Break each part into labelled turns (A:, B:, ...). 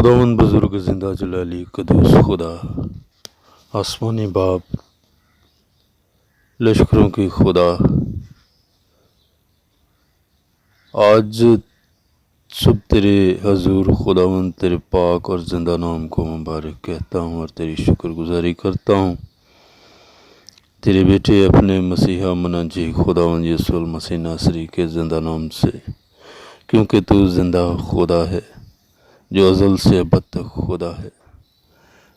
A: خداوند بزرگ زندہ جلالی قدوس خدا، آسمانی باپ، لشکروں کی خدا، آج صبح تیرے حضور خداوند تیرے پاک اور زندہ نام کو مبارک کہتا ہوں اور تیری شکر گزاری کرتا ہوں تیرے بیٹے اپنے مسیحا مناجی خداوند یسوع المسیح ناصری کے زندہ نام سے، کیونکہ تو زندہ خدا ہے جو ازل سے ابد تک خدا ہے۔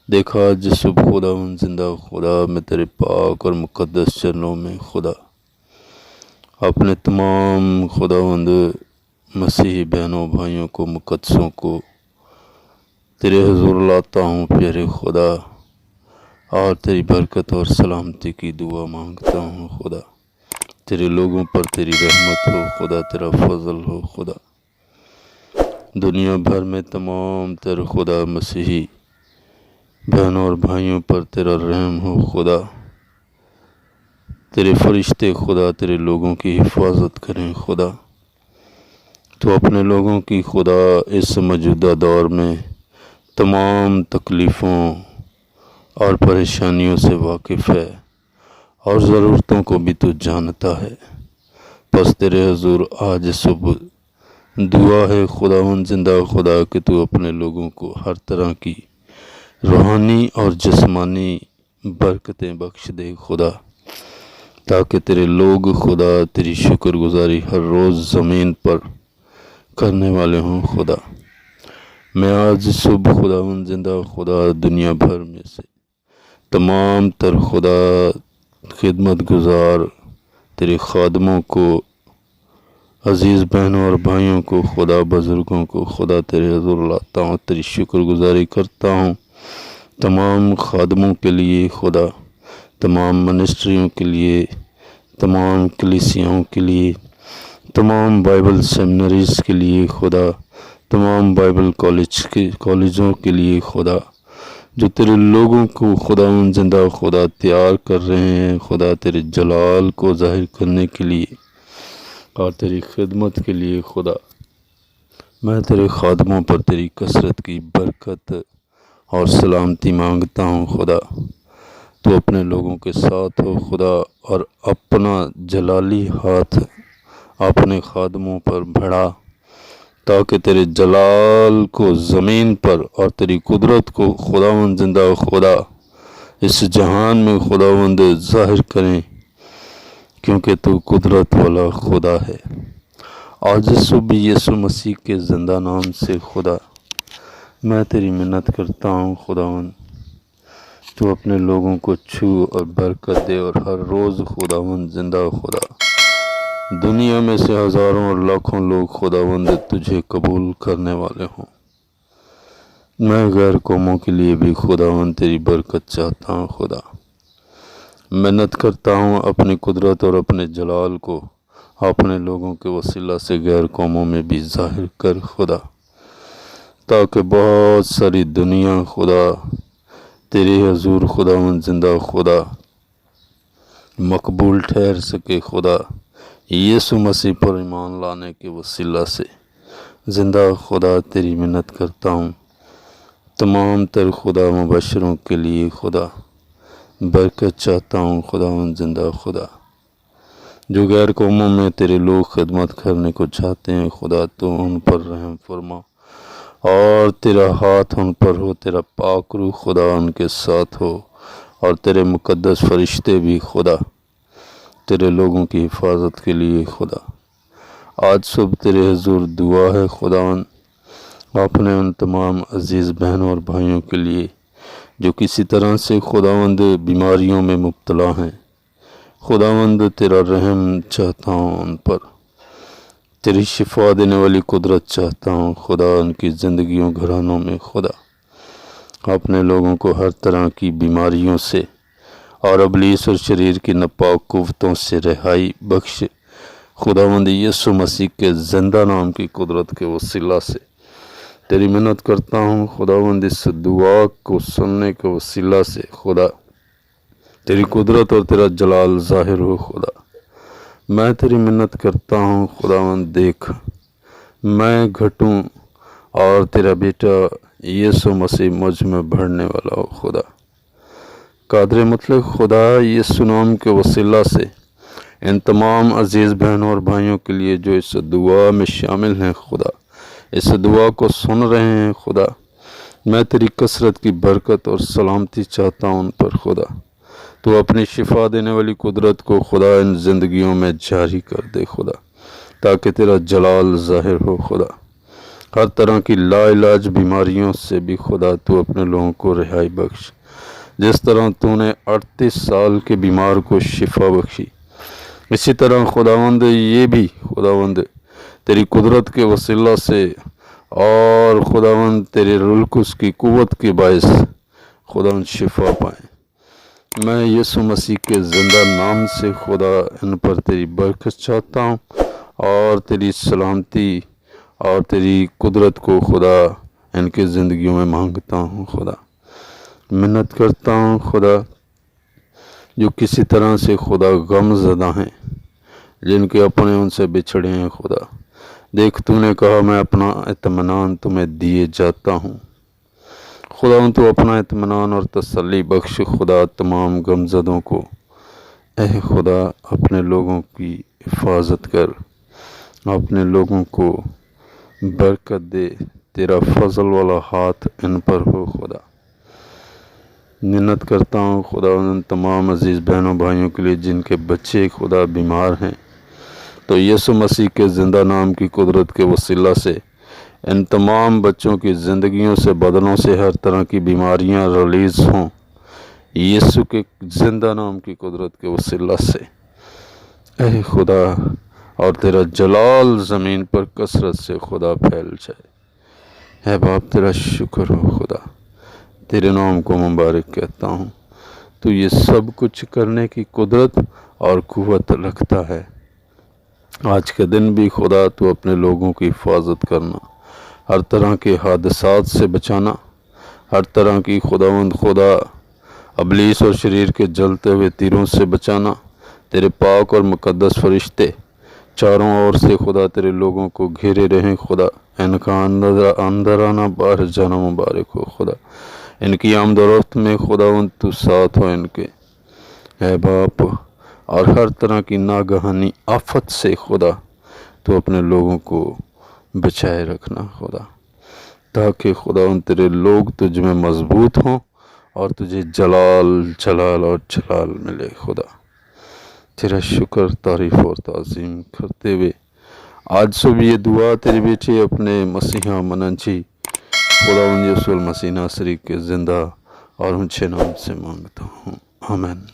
A: دیکھا آج صبح خداوند زندہ خدا، میں تیرے پاک اور مقدس چرنوں میں خدا اپنے تمام خداوند مسیحی بہنوں بھائیوں کو، مقدسوں کو تیرے حضور لاتا ہوں پیارے خدا، اور تیری برکت اور سلامتی کی دعا مانگتا ہوں خدا۔ تیرے لوگوں پر تیری رحمت ہو خدا، تیرا فضل ہو خدا، دنیا بھر میں تمام تیرے خدا مسیحی بہنوں اور بھائیوں پر تیرا رحم ہو خدا۔ تیرے فرشتے خدا تیرے لوگوں کی حفاظت کریں خدا۔ تو اپنے لوگوں کی خدا اس موجودہ دور میں تمام تکلیفوں اور پریشانیوں سے واقف ہے، اور ضرورتوں کو بھی تو جانتا ہے۔ پس تیرے حضور آج صبح دعا ہے خداوند زندہ خدا کہ تو اپنے لوگوں کو ہر طرح کی روحانی اور جسمانی برکتیں بخش دے خدا، تاکہ تیرے لوگ خدا تیری شکر گزاری ہر روز زمین پر کرنے والے ہوں خدا۔ میں آج صبح خداوند زندہ خدا دنیا بھر میں سے تمام تر خدا خدمت گزار تیرے خادموں کو، عزیز بہنوں اور بھائیوں کو خدا، بزرگوں کو خدا تیرے حضور لاتا ہوں، تیری شکر گزاری کرتا ہوں تمام خادموں کے لیے خدا، تمام منسٹریوں کے لیے، تمام کلیسیاؤں کے لیے، تمام بائبل سیمنریز کے لیے خدا، تمام بائبل کالجوں کے لیے خدا، جو تیرے لوگوں کو خداوند زندہ خدا تیار کر رہے ہیں خدا، تیرے جلال کو ظاہر کرنے کے لیے اور تیری خدمت کے لیے خدا۔ میں تیرے خادموں پر تیری کثرت کی برکت اور سلامتی مانگتا ہوں خدا۔ تو اپنے لوگوں کے ساتھ ہو خدا، اور اپنا جلالی ہاتھ اپنے خادموں پر بڑھا، تاکہ تیرے جلال کو زمین پر اور تیری قدرت کو خداوند زندہ خدا اس جہان میں خداوند ظاہر کریں، کیونکہ تو قدرت والا خدا ہے۔ آج صبح یسوع مسیح کے زندہ نام سے خدا میں تیری منت کرتا ہوں خداوند، تو اپنے لوگوں کو چھو اور برکت دے، اور ہر روز خداوند زندہ خدا دنیا میں سے ہزاروں اور لاکھوں لوگ خداوند تجھے قبول کرنے والے ہوں۔ میں غیر قوموں کے لیے بھی خداوند تیری برکت چاہتا ہوں خدا۔ محنت کرتا ہوں اپنی قدرت اور اپنے جلال کو اپنے لوگوں کے وسیلہ سے غیر قوموں میں بھی ظاہر کر خدا، تاکہ بہت ساری دنیا خدا تیرے حضور خداوند زندہ خدا مقبول ٹھہر سکے خدا، یسوع مسیح پر ایمان لانے کے وسیلہ سے۔ زندہ خدا تیری منت کرتا ہوں تمام تر خدا مبشروں کے لیے خدا، برکت چاہتا ہوں خداوند زندہ خدا، جو غیر قوموں میں تیرے لوگ خدمت کرنے کو چاہتے ہیں خدا، تو ان پر رحم فرما، اور تیرا ہاتھ ان پر ہو، تیرا پاک روح خدا ان کے ساتھ ہو، اور تیرے مقدس فرشتے بھی خدا تیرے لوگوں کی حفاظت کے لیے خدا۔ آج صبح تیرے حضور دعا ہے خداوند اپنے ان تمام عزیز بہنوں اور بھائیوں کے لیے جو کسی طرح سے خداوند بیماریوں میں مبتلا ہیں خداوند، تیرا رحم چاہتا ہوں ان پر، تیری شفا دینے والی قدرت چاہتا ہوں خدا ان کی زندگیوں گھرانوں میں خدا۔ اپنے لوگوں کو ہر طرح کی بیماریوں سے اور ابلیس اور شریر کی ناپاک قوتوں سے رہائی بخش خداوند یسوع مسیح کے زندہ نام کی قدرت کے وسیلہ سے۔ تیری منت کرتا ہوں خداوند اس دعا کو سننے کے وسیلہ سے خدا، تیری قدرت اور تیرا جلال ظاہر ہو خدا۔ میں تیری منت کرتا ہوں خداوند، دیکھ میں گھٹوں اور تیرا بیٹا یسوع مسیح مجھ میں بڑھنے والا ہو خدا۔ قادر مطلق خدا یسوع نام کے وسیلہ سے ان تمام عزیز بہنوں اور بھائیوں کے لیے جو اس دعا میں شامل ہیں خدا، اس دعا کو سن رہے ہیں خدا، میں تیری کثرت کی برکت اور سلامتی چاہتا ہوں ان پر خدا۔ تو اپنی شفا دینے والی قدرت کو خدا ان زندگیوں میں جاری کر دے خدا، تاکہ تیرا جلال ظاہر ہو خدا۔ ہر طرح کی لا علاج بیماریوں سے بھی خدا تو اپنے لوگوں کو رہائی بخش، جس طرح تو نے 38 سال کے بیمار کو شفا بخشی، اسی طرح خداوند یہ بھی خداوند تیری قدرت کے وسیلہ سے اور خداوند تیرے روح القدس کی قوت کے باعث خداوند شفا پائیں۔ میں یسوع مسیح کے زندہ نام سے خدا ان پر تیری برکت چاہتا ہوں اور تیری سلامتی اور تیری قدرت کو خدا ان کی زندگیوں میں مانگتا ہوں خدا۔ منت کرتا ہوں خدا، جو کسی طرح سے خدا غم زدہ ہیں، جن کے اپنے ان سے بچھڑے ہیں خدا، دیکھ تو نے کہا میں اپنا اطمینان تمہیں دیے جاتا ہوں خدا۔ تو اپنا اطمینان اور تسلی بخش خدا تمام غم زدوں کو۔ اے خدا اپنے لوگوں کی حفاظت کر، اپنے لوگوں کو برکت دے، تیرا فضل والا ہاتھ ان پر ہو خدا۔ منت کرتا ہوں خدا ان تمام عزیز بہنوں بھائیوں کے لیے جن کے بچے خدا بیمار ہیں، تو یسوع مسیح کے زندہ نام کی قدرت کے وسیلہ سے ان تمام بچوں کی زندگیوں سے، بدنوں سے ہر طرح کی بیماریاں ریلیز ہوں یسوع کے زندہ نام کی قدرت کے وسیلہ سے۔ اے خدا، اور تیرا جلال زمین پر کثرت سے خدا پھیل جائے۔ اے باپ تیرا شکر ہو خدا، تیرے نام کو مبارک کہتا ہوں۔ تو یہ سب کچھ کرنے کی قدرت اور قوت رکھتا ہے۔ آج کے دن بھی خدا تو اپنے لوگوں کی حفاظت کرنا، ہر طرح کے حادثات سے بچانا، ہر طرح کی خدا ابلیس اور شریر کے جلتے ہوئے تیروں سے بچانا۔ تیرے پاک اور مقدس فرشتے چاروں اور سے خدا تیرے لوگوں کو گھیرے رہیں خدا۔ ان کا اندر آنا باہر جانا مبارک ہو خدا۔ ان کی آمد و رفت میں خداوند تو ساتھ ہو ان کے، اے باپ، اور ہر طرح کی ناگہانی آفت سے خدا تو اپنے لوگوں کو بچائے رکھنا خدا، تاکہ خداوند تیرے لوگ تجھ میں مضبوط ہوں اور تجھے جلال اور جلال ملے خدا۔ تیرا شکر، تعریف اور تعظیم کرتے ہوئے آج صبح یہ دعا تیری بیٹی اپنے مسیحا مننچی خداوند یسوع المسیح ناصری کے زندہ اور اونچے نام سے مانگتا ہوں، آمین۔